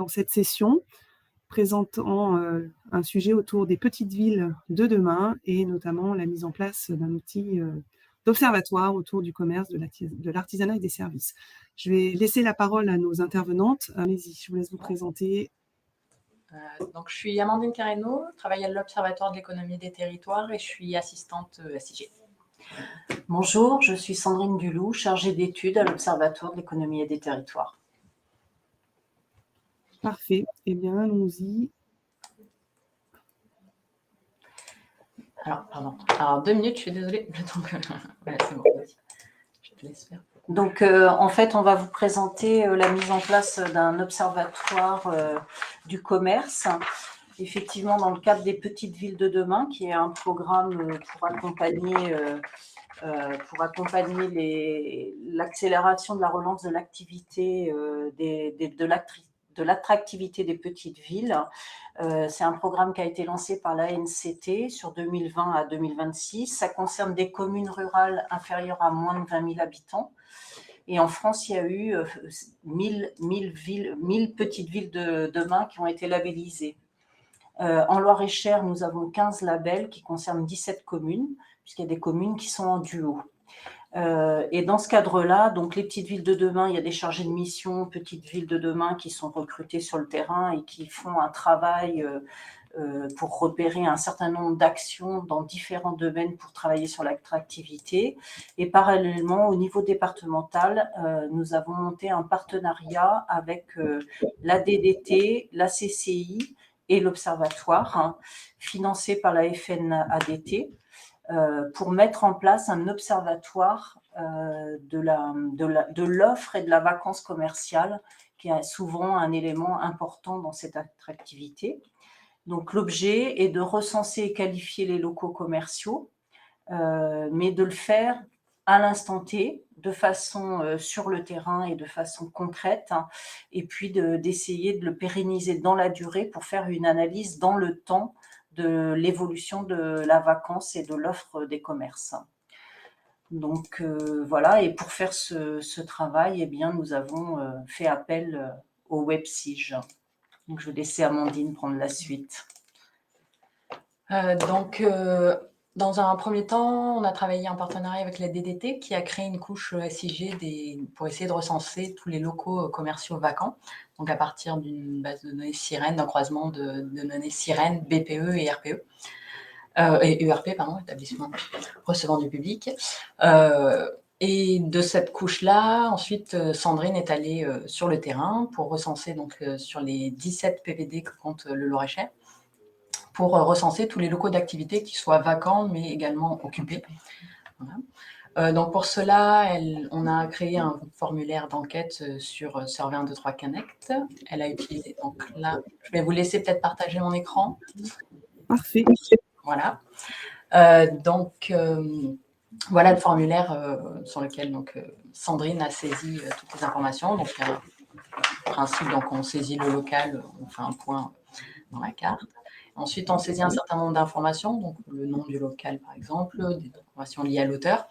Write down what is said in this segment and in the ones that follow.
dans cette session présentant un sujet autour des petites villes de demain et notamment la mise en place d'un outil d'observatoire autour du commerce, de l'artisanat et des services. Je vais laisser la parole à nos intervenantes. Allez-y, je vous laisse vous présenter. Donc, je suis Amandine Carreno, je travaille à l'Observatoire de l'économie des territoires et je suis assistante SIG. Bonjour, je suis Sandrine Duloup, chargée d'études à l'Observatoire de l'économie et des territoires. Parfait. Eh bien, allons-y. Alors, pardon. Alors, 2 minutes, je suis désolée. Voilà, c'est bon, vas-y. Je te laisse faire. Donc, en fait, on va vous présenter la mise en place d'un observatoire du commerce, effectivement dans le cadre des petites villes de demain, qui est un programme pour accompagner l'accélération de la relance de l'activité, de l'attractivité des petites villes. C'est un programme qui a été lancé par l'ANCT sur 2020 à 2026. Ça concerne des communes rurales inférieures à moins de 20 000 habitants. Et en France, il y a eu 1000 petites villes de demain qui ont été labellisées. En Loir-et-Cher, nous avons 15 labels qui concernent 17 communes, puisqu'il y a des communes qui sont en duo. Et dans ce cadre-là, donc les petites villes de demain, il y a des chargés de mission, petites villes de demain qui sont recrutées sur le terrain et qui font un travail pour repérer un certain nombre d'actions dans différents domaines pour travailler sur l'attractivité. Et parallèlement, au niveau départemental, nous avons monté un partenariat avec la DDT, la CCI et l'Observatoire, financé par la FNADT, pour mettre en place un observatoire de l'offre et de la vacance commerciale, qui est souvent un élément important dans cette attractivité. Donc, l'objet est de recenser et qualifier les locaux commerciaux, mais de le faire à l'instant T, de façon sur le terrain et de façon concrète, et puis d'essayer de le pérenniser dans la durée pour faire une analyse dans le temps de l'évolution de la vacance et de l'offre des commerces. Donc voilà, et pour faire ce travail, eh bien, nous avons fait appel au WebSige. Donc je vais laisser Amandine prendre la suite. Dans un premier temps, on a travaillé en partenariat avec la DDT qui a créé une couche SIG pour essayer de recenser tous les locaux commerciaux vacants, donc à partir d'une base de données Sirène, d'un croisement de données Sirène, BPE et RPE. Et URP, pardon, établissement recevant du public. Et de cette couche-là, ensuite, Sandrine est allée sur le terrain pour recenser donc, sur les 17 PVD que compte le Loir-et-Cher, pour recenser tous les locaux d'activité qui soient vacants, mais également occupés. Voilà. Donc pour cela, on a créé un formulaire d'enquête sur Survey 1, 2, 3 Connect. Elle a utilisé, donc là, je vais vous laisser peut-être partager mon écran. Parfait. Voilà. Voilà le formulaire sur lequel donc, Sandrine a saisi toutes les informations. Donc, il y a un principe, donc on saisit le local, on fait un point dans la carte. Ensuite, on saisit un certain nombre d'informations, donc le nom du local, par exemple, des informations liées à l'auteur,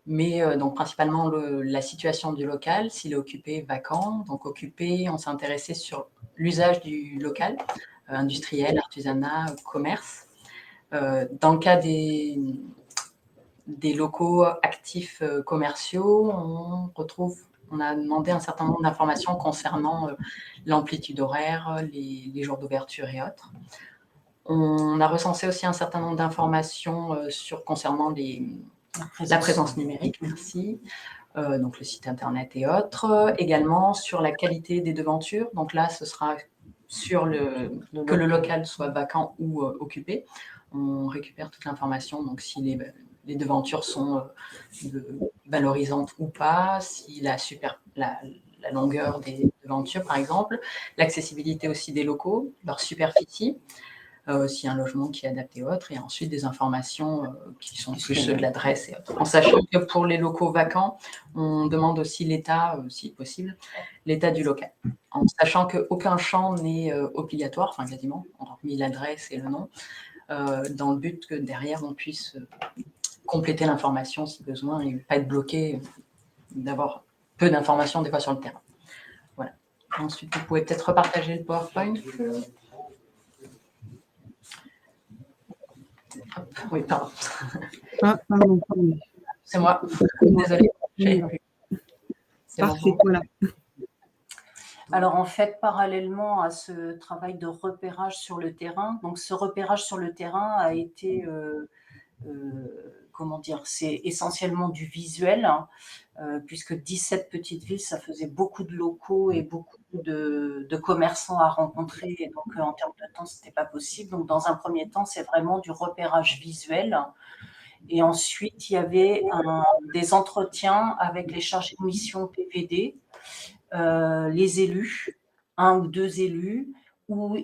mais donc principalement la situation du local, s'il est occupé, vacant. Donc, occupé, on s'est intéressé sur l'usage du local, industriel, artisanat, commerce. Dans le cas des locaux actifs commerciaux, on a demandé un certain nombre d'informations concernant l'amplitude horaire, les jours d'ouverture et autres. On a recensé aussi un certain nombre d'informations concernant la présence numérique, merci, donc le site internet et autres. Également sur la qualité des devantures. Donc là, ce sera sur que le local soit vacant ou occupé. On récupère toute l'information, donc si les devantures sont valorisantes ou pas, si la longueur des devantures, par exemple, l'accessibilité aussi des locaux, leur superficie, s'il y a un logement qui est adapté ou autre, et ensuite des informations qui sont plus ceux de l'adresse et autres. En sachant que pour les locaux vacants, on demande aussi l'état, si possible, l'état du local. En sachant qu'aucun champ n'est obligatoire, enfin quasiment, hormis l'adresse et le nom, dans le but que derrière on puisse compléter l'information si besoin et pas être bloqué, d'avoir peu d'informations des fois sur le terrain. Voilà. Ensuite, vous pouvez peut-être repartager le PowerPoint. Hop, oui, pardon. Ah, pardon, pardon. C'est moi. Désolée. C'est Parfait, bon. voilà. Alors en fait, parallèlement à ce travail de repérage sur le terrain, donc ce repérage sur le terrain a été, comment dire, c'est essentiellement du visuel, hein, puisque 17 petites villes, ça faisait beaucoup de locaux et beaucoup de commerçants à rencontrer, et donc en termes de temps, c'était pas possible. Donc dans un premier temps, c'est vraiment du repérage visuel. Et ensuite, il y avait des entretiens avec les chargés de mission PVD, les élus, un ou deux élus,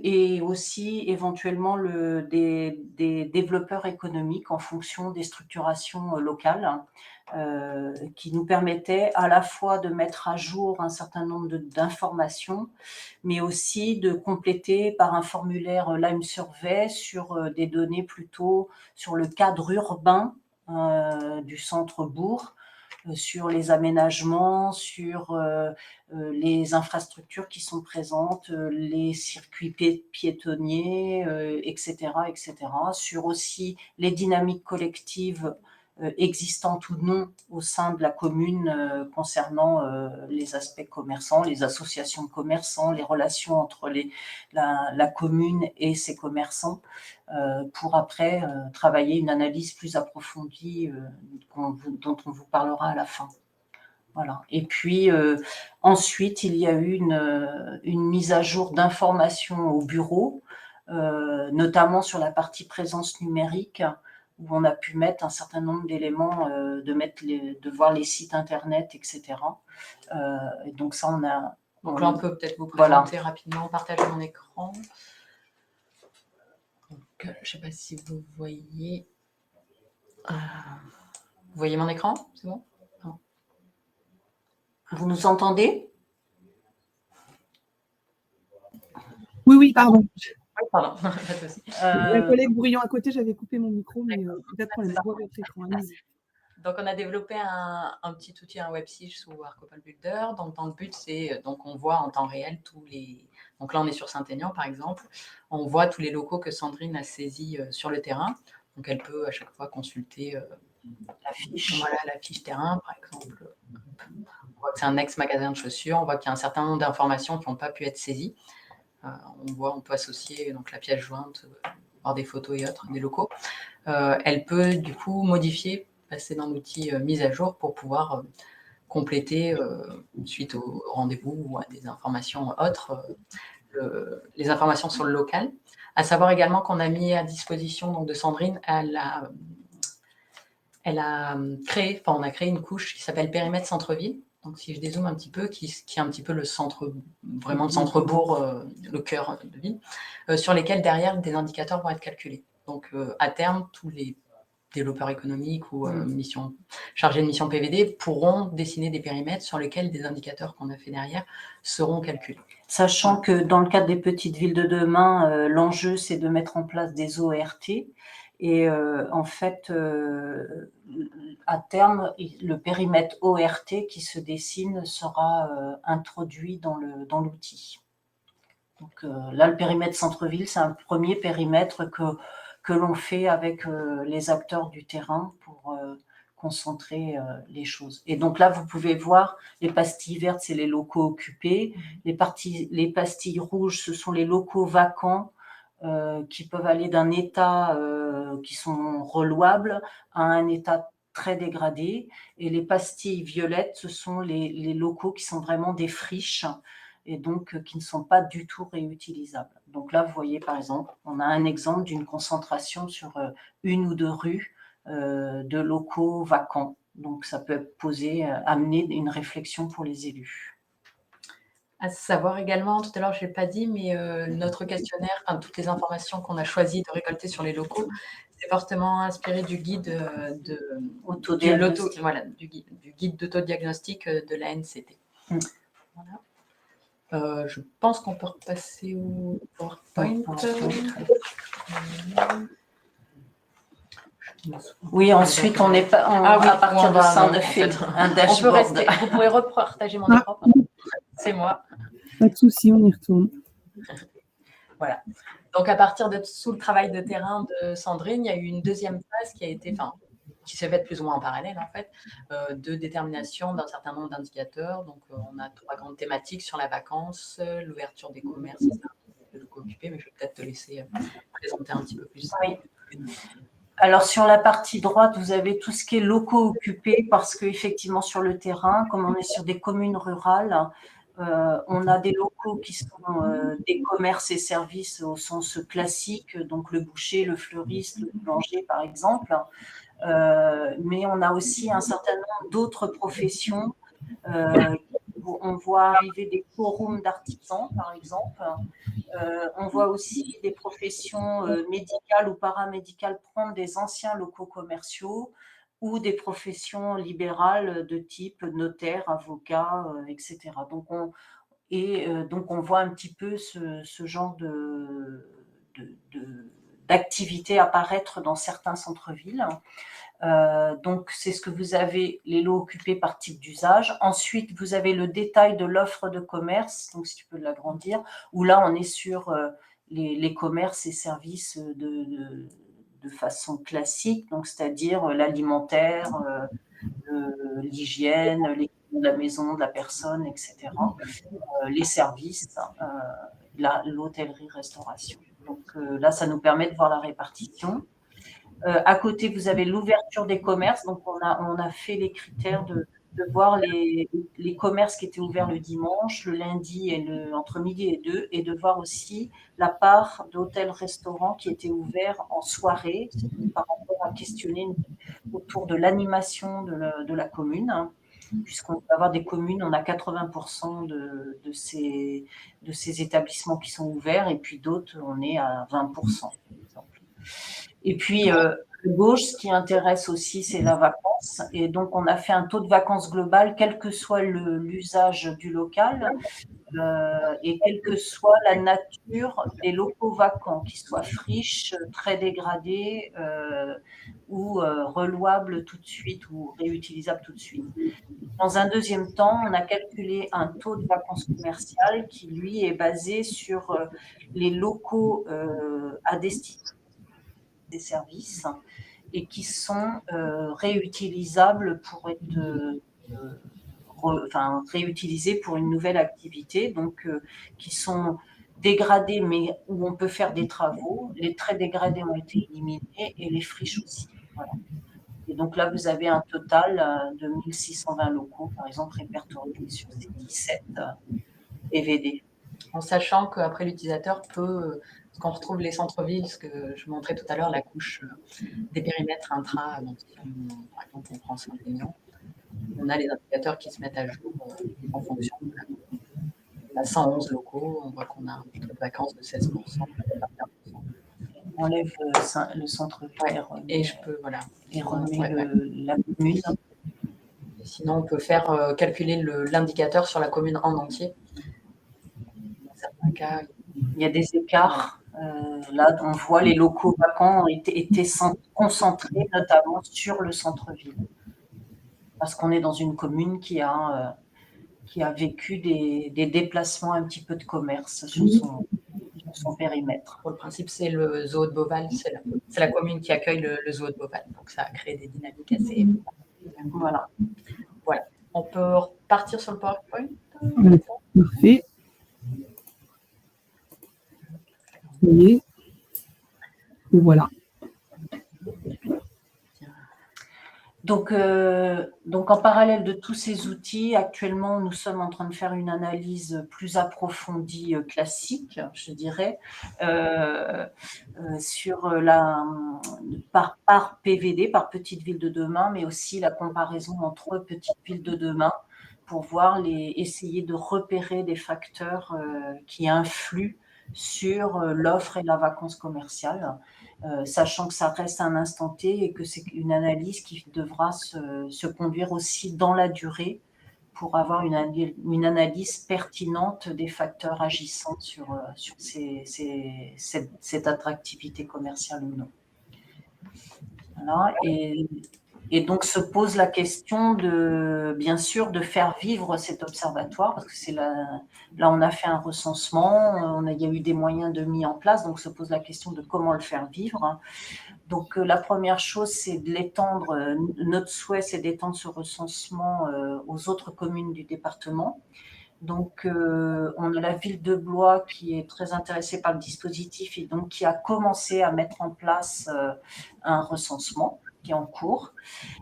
et aussi éventuellement des développeurs économiques en fonction des structurations locales, qui nous permettaient à la fois de mettre à jour un certain nombre d'informations, mais aussi de compléter par un formulaire Lime Survey sur des données plutôt sur le cadre urbain du centre-bourg, sur les aménagements, sur les infrastructures qui sont présentes, les circuits piétonniers, etc., etc., sur aussi les dynamiques collectives existantes ou non au sein de la commune concernant les aspects commerçants, les associations de commerçants, les relations entre la commune et ses commerçants, pour après travailler une analyse plus approfondie dont on vous parlera à la fin. Voilà. Et puis ensuite, il y a eu une mise à jour d'informations au bureau, notamment sur la partie présence numérique, où on a pu mettre un certain nombre d'éléments, de voir les sites internet, etc. Et donc ça, on a... Donc là, on peut peut-être vous présenter rapidement, partager mon écran. Donc, je ne sais pas si vous voyez... Vous voyez mon écran? C'est bon? Non. Vous nous entendez? Oui, oui, pardon. Oui, pardon. Pas de souci. Un collègue bruyant à côté, j'avais coupé mon micro, mais pas de problème. Je vois votre écran, allez-y. Donc, on a développé un petit outil, un WebSich sous Arcopal Builder. Donc, dans le but, c'est donc on voit en temps réel tous les. Donc là, on est sur Saint-Aignan, par exemple. On voit tous les locaux que Sandrine a saisis sur le terrain. Donc, elle peut à chaque fois consulter la fiche terrain, par exemple. On voit que c'est un ex-magasin de chaussures. On voit qu'il y a un certain nombre d'informations qui n'ont pas pu être saisies. On peut associer donc la pièce jointe, voir des photos et autres des locaux. Elle peut du coup modifier, passer dans l'outil mise à jour pour pouvoir compléter suite au rendez-vous ou à des informations autres, les informations sur le local. À savoir également qu'on a mis à disposition donc, de Sandrine, on a créé une couche qui s'appelle périmètre centre-ville. Donc, si je dézoome un petit peu, qui est un petit peu le centre, vraiment le centre-bourg, le cœur de ville, sur lesquels derrière des indicateurs vont être calculés. Donc, à terme, tous les développeurs économiques ou chargés de mission PVD pourront dessiner des périmètres sur lesquels des indicateurs qu'on a fait derrière seront calculés. Sachant que dans le cadre des petites villes de demain, l'enjeu, c'est de mettre en place des ORT. Et en fait, à terme, le périmètre ORT qui se dessine sera introduit dans l'outil. Donc là, le périmètre centre-ville, c'est un premier périmètre que l'on fait avec les acteurs du terrain pour concentrer les choses. Et donc là, vous pouvez voir, les pastilles vertes, c'est les locaux occupés. Les pastilles rouges, ce sont les locaux vacants qui peuvent aller d'un état qui sont relouables à un état très dégradé. Et les pastilles violettes, ce sont les locaux qui sont vraiment des friches et donc qui ne sont pas du tout réutilisables. Donc là, vous voyez, par exemple, on a un exemple d'une concentration sur une ou deux rues de locaux vacants. Donc ça peut amener une réflexion pour les élus. À savoir également, tout à l'heure, je ne l'ai pas dit, mais notre questionnaire, toutes les informations qu'on a choisi de récolter sur les locaux, c'est fortement inspiré du guide du guide d'autodiagnostic de l'ANCT. Voilà. Je pense qu'on peut repasser au PowerPoint. Oui, ensuite, on n'est pas à partir de ça, on a fait un dashboard. Vous pourrez repartager mon écran. C'est moi. Pas de souci, on y retourne. Voilà. Donc, à partir de sous le travail de terrain de Sandrine, il y a eu une deuxième phase qui s'est faite plus ou moins en parallèle, en fait, de détermination d'un certain nombre d'indicateurs. Donc, on a 3 grandes thématiques sur la vacance, l'ouverture des commerces et services, de locaux occupés, mais je vais peut-être te laisser présenter un petit peu plus ça. Oui. Alors, sur la partie droite, vous avez tout ce qui est locaux occupés, parce qu'effectivement, sur le terrain, comme on est sur des communes rurales, on a des locaux qui sont des commerces et services au sens classique, donc le boucher, le fleuriste, le boulanger, par exemple. Mais on a aussi un certain nombre d'autres professions. On voit arriver des forums d'artisans, par exemple. On voit aussi des professions médicales ou paramédicales prendre des anciens locaux commerciaux ou des professions libérales de type notaire, avocat, etc. Donc on voit un petit peu ce genre d'activité apparaître dans certains centres-villes. Donc, c'est ce que vous avez, les lots occupés par type d'usage. Ensuite, vous avez le détail de l'offre de commerce, donc si tu peux l'agrandir, où là, on est sur les commerces et services de façon classique, donc c'est-à-dire l'alimentaire, l'hygiène, les de la maison, de la personne, etc. Les services, l'hôtellerie-restauration. Donc là, ça nous permet de voir la répartition. À côté, vous avez l'ouverture des commerces. Donc, on a fait les critères de voir les commerces qui étaient ouverts le dimanche, le lundi et entre midi et 2, et de voir aussi la part d'hôtels-restaurants qui étaient ouverts en soirée, par rapport à questionner autour de l'animation de la commune. Puisqu'on peut avoir des communes, on a 80% de ces établissements qui sont ouverts, et puis d'autres, on est à 20%, par exemple. Et puis, à gauche, ce qui intéresse aussi, c'est la vacance. Et donc, on a fait un taux de vacances global, quel que soit l'usage du local et quelle que soit la nature des locaux vacants, qu'ils soient friches, très dégradés ou relouables tout de suite ou réutilisables tout de suite. Dans un deuxième temps, on a calculé un taux de vacances commerciales qui, lui, est basé sur les locaux à destination des services et qui sont réutilisables pour être réutilisés pour une nouvelle activité, donc qui sont dégradés mais où on peut faire des travaux. Les très dégradés ont été éliminés et les friches aussi. Voilà. Et donc là, vous avez un total de 1620 locaux, par exemple, répertoriés sur ces 17 EVD. En sachant qu'après, l'utilisateur peut, parce qu'on retrouve les centres-villes, ce que je montrais tout à l'heure, la couche des périmètres intra, donc par exemple, on prend Saint-Aignan, on a les indicateurs qui se mettent à jour en fonction de la commune. On a 111 locaux, on voit qu'on a un taux de vacances de 16%. On enlève le centre et je peux, voilà. Et remet la commune. Et sinon, on peut faire calculer l'indicateur sur la commune en entier. Dans certains cas, il y a des écarts. Là, on voit les locaux vacants étaient concentrés notamment sur le centre-ville. Parce qu'on est dans une commune qui a vécu des déplacements un petit peu de commerce sur son périmètre. Pour le principe, c'est le zoo de Beauval, c'est la commune qui accueille le zoo de Beauval. Donc, ça a créé des dynamiques assez... Voilà. On peut repartir sur le PowerPoint. Parfait. Vous voyez. Et voilà. Donc, en parallèle de tous ces outils, actuellement, nous sommes en train de faire une analyse plus approfondie, classique, je dirais, sur par PVD, par Petite Ville de Demain, mais aussi la comparaison entre Petites Villes de Demain pour voir essayer de repérer des facteurs qui influent sur l'offre et la vacance commerciale. Sachant que ça reste un instant T et que c'est une analyse qui devra se conduire aussi dans la durée pour avoir une analyse pertinente des facteurs agissant sur cette attractivité commerciale ou non. Voilà. Et Et donc se pose la question bien sûr, de faire vivre cet observatoire, parce que là on a fait un recensement, il y a eu des moyens de mis en place, donc se pose la question de comment le faire vivre. Donc la première chose, c'est de l'étendre. Notre souhait, c'est d'étendre ce recensement aux autres communes du département. Donc, on a la ville de Blois qui est très intéressée par le dispositif et donc qui a commencé à mettre en place un recensement qui est en cours.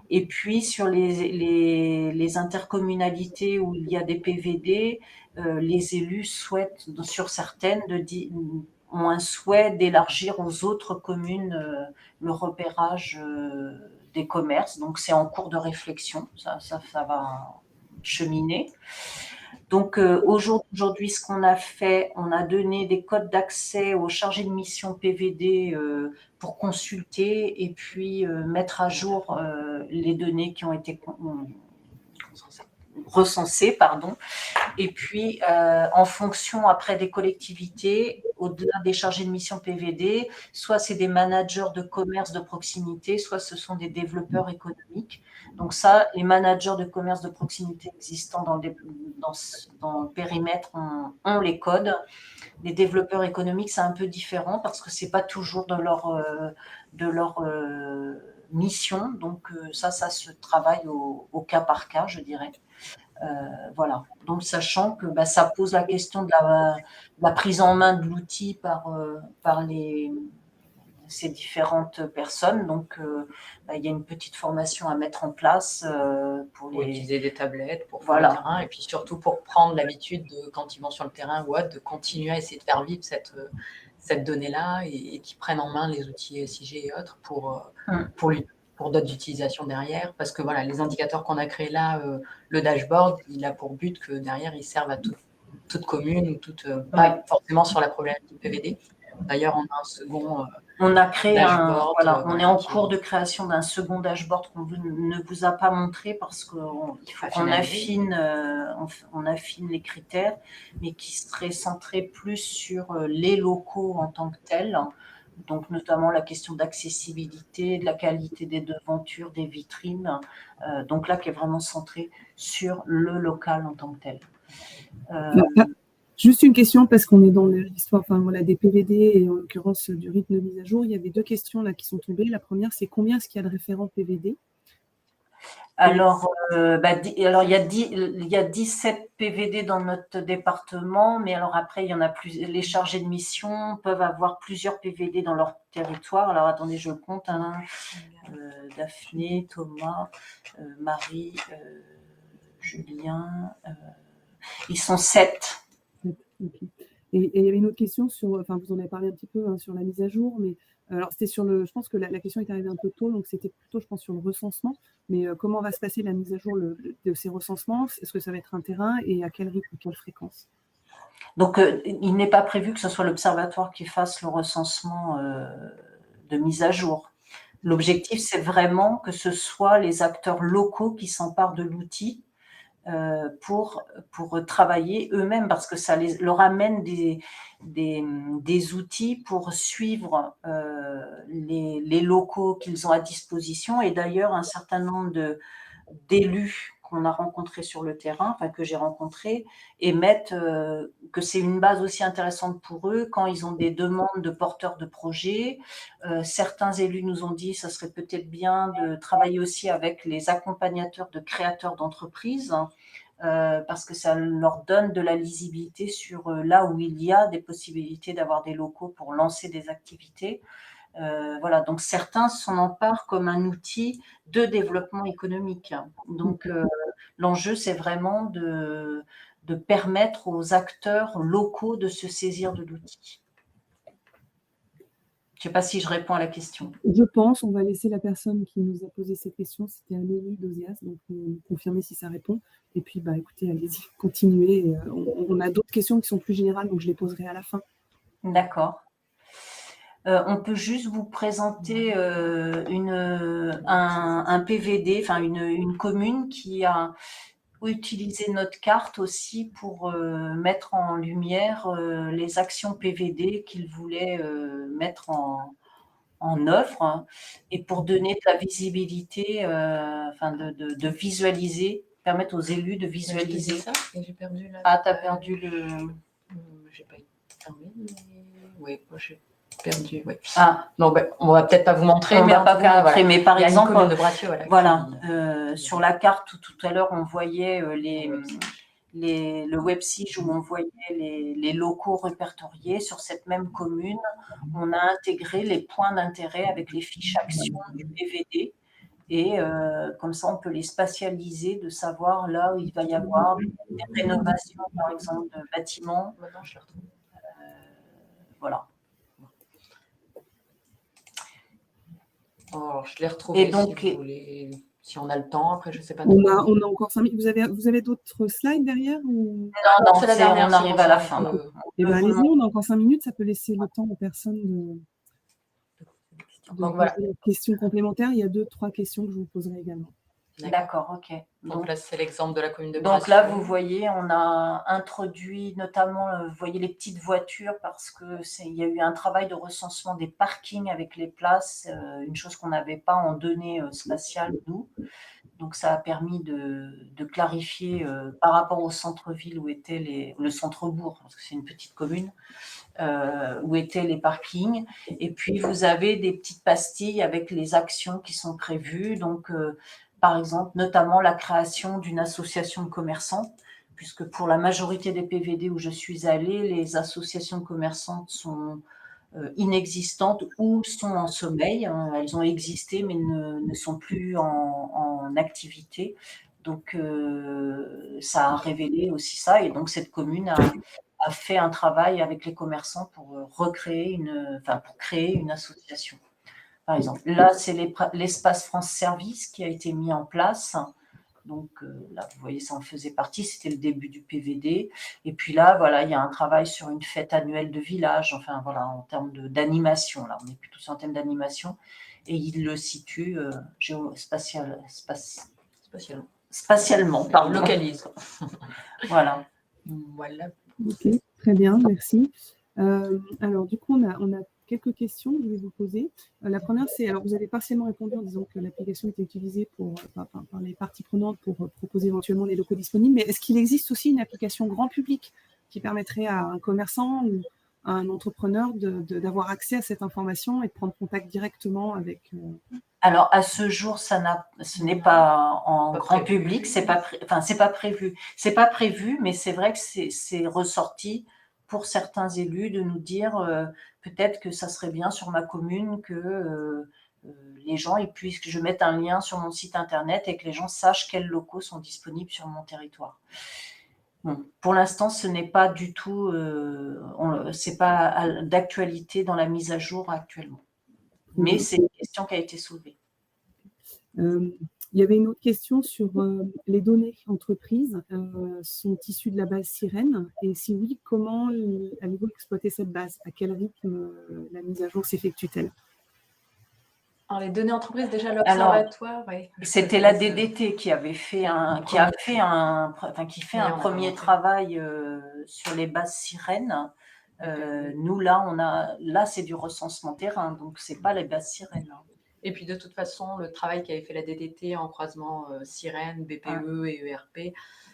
Et puis, sur les intercommunalités où il y a des PVD, les élus souhaitent, sur certaines, ont un souhait d'élargir aux autres communes le repérage des commerces. Donc, c'est en cours de réflexion. Ça va cheminer. Donc, aujourd'hui, ce qu'on a fait, on a donné des codes d'accès aux chargés de mission PVD pour consulter et puis mettre à jour les données qui ont été recensées, pardon. Et puis, en fonction après des collectivités, au-delà des chargés de mission PVD, soit c'est des managers de commerce de proximité, soit ce sont des développeurs économiques. Donc ça, les managers de commerce de proximité existants dans le périmètre ont les codes. Les développeurs économiques, c'est un peu différent parce que c'est pas toujours de leur mission. Donc ça se travaille au cas par cas, je dirais. Voilà. Donc, sachant que ça pose la question de la prise en main de l'outil par ces différentes personnes. Donc, il y a une petite formation à mettre en place pour utiliser des tablettes, pour faire le terrain, et puis surtout pour prendre l'habitude, quand ils vont sur le terrain ou autre, de continuer à essayer de faire vivre cette donnée-là et qu'ils prennent en main les outils SIG et autres pour d'autres utilisations derrière, parce que voilà, les indicateurs qu'on a créés là, le dashboard, il a pour but que derrière, il serve à toute commune, pas forcément sur la problématique PVD. D'ailleurs, on a un second on a créé dashboard. On est en cours de création d'un second dashboard qu'on ne vous a pas montré parce qu'il faut qu'on affine les critères, mais qui serait centré plus sur les locaux en tant que tels. Donc, notamment la question d'accessibilité, de la qualité des devantures, des vitrines. Donc là, qui est vraiment centré sur le local en tant que tel. Juste une question, parce qu'on est dans l'histoire des PVD et en l'occurrence du rythme de mise à jour. Il y avait deux questions là qui sont tombées. La première, c'est combien est-ce qu'il y a de référents PVD? Alors, il y a 17 PVD dans notre département, mais alors après, il y en a plus. Les chargés de mission peuvent avoir plusieurs PVD dans leur territoire. Alors, attendez, je compte. Daphné, Thomas, Marie, Julien. Ils sont 7. Okay. Et il y avait une autre question sur, vous en avez parlé un petit peu sur la mise à jour, mais alors c'était je pense que la question est arrivée un peu tôt, donc c'était plutôt, je pense, sur le recensement, mais comment va se passer la mise à jour de ces recensements? Est-ce que ça va être un terrain et à quel rythme, quelle fréquence? Donc, il n'est pas prévu que ce soit l'observatoire qui fasse le recensement de mise à jour. L'objectif, c'est vraiment que ce soit les acteurs locaux qui s'emparent de l'outil pour travailler eux-mêmes, parce que ça leur amène des outils pour suivre les locaux qu'ils ont à disposition. Et d'ailleurs, un certain nombre d'élus qu'on a rencontrés sur le terrain, que j'ai rencontrés, émettent que c'est une base aussi intéressante pour eux quand ils ont des demandes de porteurs de projets. Certains élus nous ont dit que ça serait peut-être bien de travailler aussi avec les accompagnateurs de créateurs d'entreprises, parce que ça leur donne de la lisibilité sur là où il y a des possibilités d'avoir des locaux pour lancer des activités. Voilà, donc certains s'en emparent comme un outil de développement économique. Donc, l'enjeu, c'est vraiment de permettre aux acteurs locaux de se saisir de l'outil. Je ne sais pas si je réponds à la question. Je pense, on va laisser la personne qui nous a posé cette question, c'était Amélie Dosias, donc confirmer si ça répond. Et puis, écoutez, allez-y, continuez. On a d'autres questions qui sont plus générales, donc je les poserai à la fin. D'accord. On peut juste vous présenter un PVD, une commune qui a utilisé notre carte aussi pour mettre en lumière les actions PVD qu'ils voulaient mettre en œuvre, hein, et pour donner de la visibilité, enfin de visualiser, permettre aux élus de visualiser. Ça et j'ai perdu la... Ah, tu as perdu le... J'ai pas terminé, mais... Oui, j'ai perdu, oui. Ah. Donc, on va peut-être pas vous montrer, on mais va pas vous montrer, voilà. mais par Il y a exemple, une commune de Brattieux, voilà, sur la carte tout à l'heure, on voyait le web-siege où on voyait les locaux répertoriés. Sur cette même commune, on a intégré les points d'intérêt avec les fiches actions du PVD. Et comme ça, on peut les spatialiser, de savoir là où il va y avoir des rénovations, par exemple, de bâtiments. Maintenant, je le retrouve. Voilà. Alors, je l'ai retrouvé, Et donc, si vous voulez, si on a le temps. Après, je sais pas. On a encore 5 minutes. Vous avez d'autres slides derrière ou... non, c'est la dernière. on arrive à la fin. Eh bien, allez-y, on a encore 5 minutes. Ça peut laisser le temps aux personnes de Donc, voilà. poser des questions complémentaires. Il y a 2-3 questions que je vous poserai également. D'accord, ok. Donc là, c'est l'exemple de la commune de Donc Brattieux. là, vous voyez, on a introduit notamment, vous voyez les petites voitures, parce qu'il y a eu un travail de recensement des parkings avec les places, une chose qu'on n'avait pas en données spatiales, nous. Donc ça a permis de clarifier par rapport au centre-ville où était le centre-bourg, parce que c'est une petite commune, où étaient les parkings. Et puis vous avez des petites pastilles avec les actions qui sont prévues. Donc par exemple, notamment la création d'une association de commerçants, puisque pour la majorité des PVD où je suis allée, les associations de commerçantes sont inexistantes ou sont en sommeil. Elles ont existé mais ne sont plus en activité. Donc ça a révélé aussi ça. Et donc cette commune a fait un travail avec les commerçants pour pour créer une association. Par exemple, là, c'est l'espace France Service qui a été mis en place. Donc là, vous voyez, ça en faisait partie. C'était le début du PVD. Et puis là, voilà, il y a un travail sur une fête annuelle de village. Enfin, voilà, en termes d'animation. Là, on est plutôt sur un thème d'animation. Et il le situe spatialement. Pardon. Localise. Voilà. Voilà. Ok, très bien, merci. Alors, du coup, on a quelques questions que je vais vous poser. La première, c'est, alors vous avez partiellement répondu en disant que l'application était utilisée par les parties prenantes pour proposer éventuellement les locaux disponibles, mais est-ce qu'il existe aussi une application grand public qui permettrait à un commerçant ou à un entrepreneur d'avoir accès à cette information et de prendre contact directement avec... Alors, à ce jour, ce n'est pas en grand public, c'est pas prévu. C'est pas prévu, mais c'est vrai que c'est ressorti pour certains élus de nous dire peut-être que ça serait bien sur ma commune que les gens puissent, que je mette un lien sur mon site internet et que les gens sachent quels locaux sont disponibles sur mon territoire. Bon, pour l'instant, ce n'est pas du tout, c'est pas d'actualité dans la mise à jour actuellement. Mais c'est une question qui a été soulevée. Il y avait une autre question sur les données entreprises sont issues de la base Sirène, et si oui, comment allez-vous exploiter cette base? À quel rythme la mise à jour s'effectue-t-elle? Alors, les données entreprises, déjà l'observatoire, c'était la DDT qui fait un premier travail sur les bases Sirène. Nous, là, c'est du recensement terrain, donc c'est pas les bases Sirène. Et puis de toute façon, le travail qu'avait fait la DDT en croisement Sirène, BPE et ERP,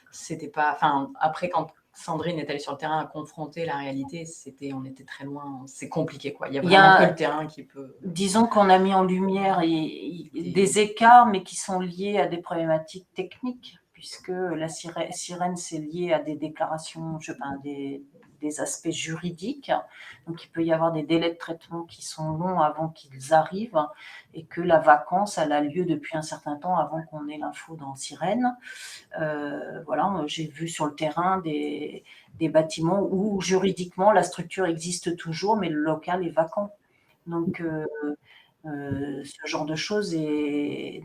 c'était pas. Enfin, après, quand Sandrine est allée sur le terrain à confronter la réalité, on était très loin. C'est compliqué, quoi. Il y a vraiment que le terrain qui peut. Disons qu'on a mis en lumière des écarts, mais qui sont liés à des problématiques techniques, puisque la Sirène, c'est lié à des déclarations, des aspects juridiques. Donc, il peut y avoir des délais de traitement qui sont longs avant qu'ils arrivent, et que la vacance, elle a lieu depuis un certain temps avant qu'on ait l'info dans Sirène. Voilà, j'ai vu sur le terrain des bâtiments où juridiquement la structure existe toujours, mais le local est vacant. Donc, ce genre de choses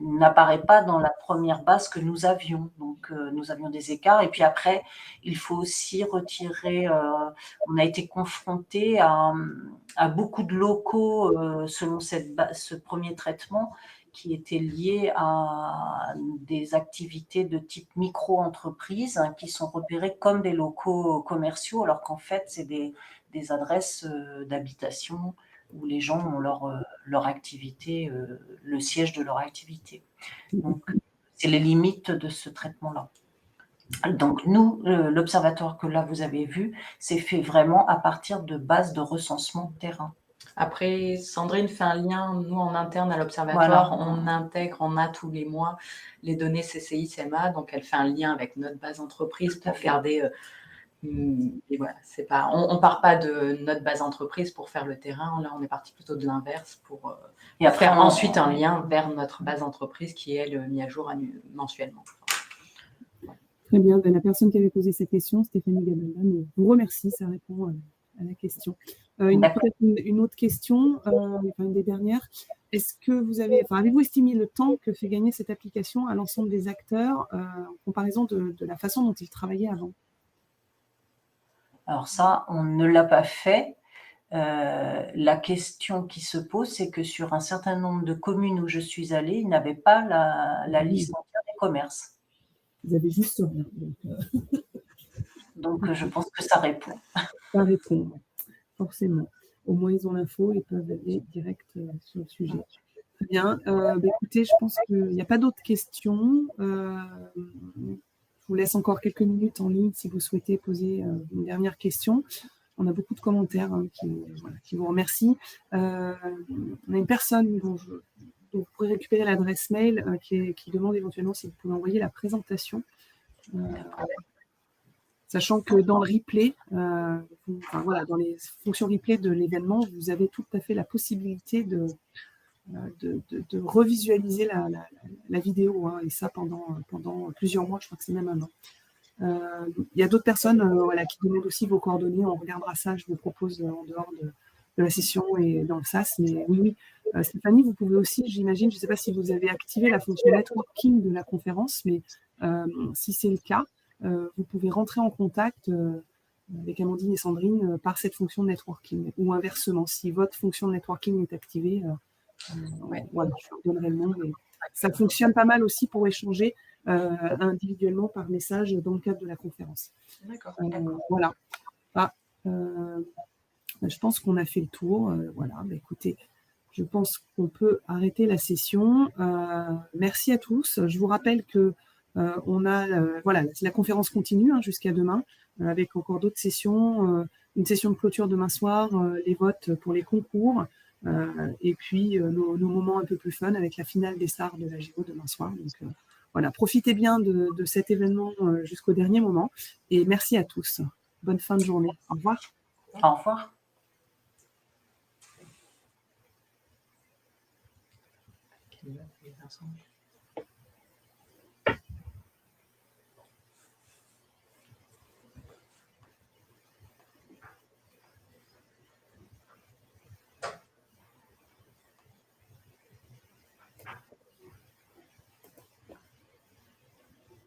n'apparaît pas dans la première base que nous avions. Donc, nous avions des écarts. Et puis après, il faut aussi retirer. On a été confronté à beaucoup de locaux selon ce premier traitement qui étaient liés à des activités de type micro-entreprise qui sont repérées comme des locaux commerciaux, alors qu'en fait, c'est des adresses d'habitation où les gens ont leur activité, le siège de leur activité. Donc, c'est les limites de ce traitement-là. Donc, nous, l'observatoire que là, vous avez vu, c'est fait vraiment à partir de bases de recensement de terrain. Après, Sandrine fait un lien, nous, en interne à l'Observatoire, Voilà. on intègre, on a tous les mois les données CCI, CMA, donc elle fait un lien avec notre base entreprise pour garder... et voilà, c'est pas, on part pas de notre base entreprise pour faire le terrain, là, on est parti plutôt de l'inverse pour Et après, faire ensuite un lien vers notre base entreprise qui est mise à jour mensuellement. Très bien. Ben, la personne qui avait posé cette question, Stéphanie Gabelman, vous remercie. Ça répond à la question. Peut-être une autre question, une des dernières. Est-ce que avez-vous estimé le temps que fait gagner cette application à l'ensemble des acteurs en comparaison de la façon dont ils travaillaient avant? Alors ça, on ne l'a pas fait. La question qui se pose, c'est que sur un certain nombre de communes où je suis allée, ils n'avaient pas la liste entière des commerces. Vous avez juste rien. Donc, je pense que ça répond. Ça répond, forcément. Au moins, ils ont l'info et peuvent aller direct sur le sujet. Très bien. Écoutez, je pense qu'il n'y a pas d'autres questions. Je vous laisse encore quelques minutes en ligne si vous souhaitez poser une dernière question. On a beaucoup de commentaires qui vous remercient. On a une personne dont vous pourrez récupérer l'adresse mail qui demande éventuellement si vous pouvez envoyer la présentation. Sachant que dans le replay, dans les fonctions replay de l'événement, vous avez tout à fait la possibilité de revisualiser la vidéo, et ça pendant plusieurs mois, je crois que c'est même un an. Il y a d'autres personnes qui demandent aussi vos coordonnées, on regardera ça, je vous propose en dehors de la session et dans le SAS, mais oui. Stéphanie, vous pouvez aussi, j'imagine, je ne sais pas si vous avez activé la fonction networking de la conférence, mais si c'est le cas, vous pouvez rentrer en contact avec Amandine et Sandrine par cette fonction de networking, ou inversement, si votre fonction de networking est activée, je vous donnerai le nom. Mais ça fonctionne pas mal aussi pour échanger individuellement par message dans le cadre de la conférence. D'accord. Voilà. Je pense qu'on a fait le tour. Écoutez, je pense qu'on peut arrêter la session. Merci à tous. Je vous rappelle que la conférence continue jusqu'à demain, avec encore d'autres sessions, une session de clôture demain soir, les votes pour les concours, et puis nos moments un peu plus fun avec la finale des stars de la Géo demain soir. Donc profitez bien de cet événement jusqu'au dernier moment, et merci à tous. Bonne fin de journée. Au revoir. Au revoir. Vincent.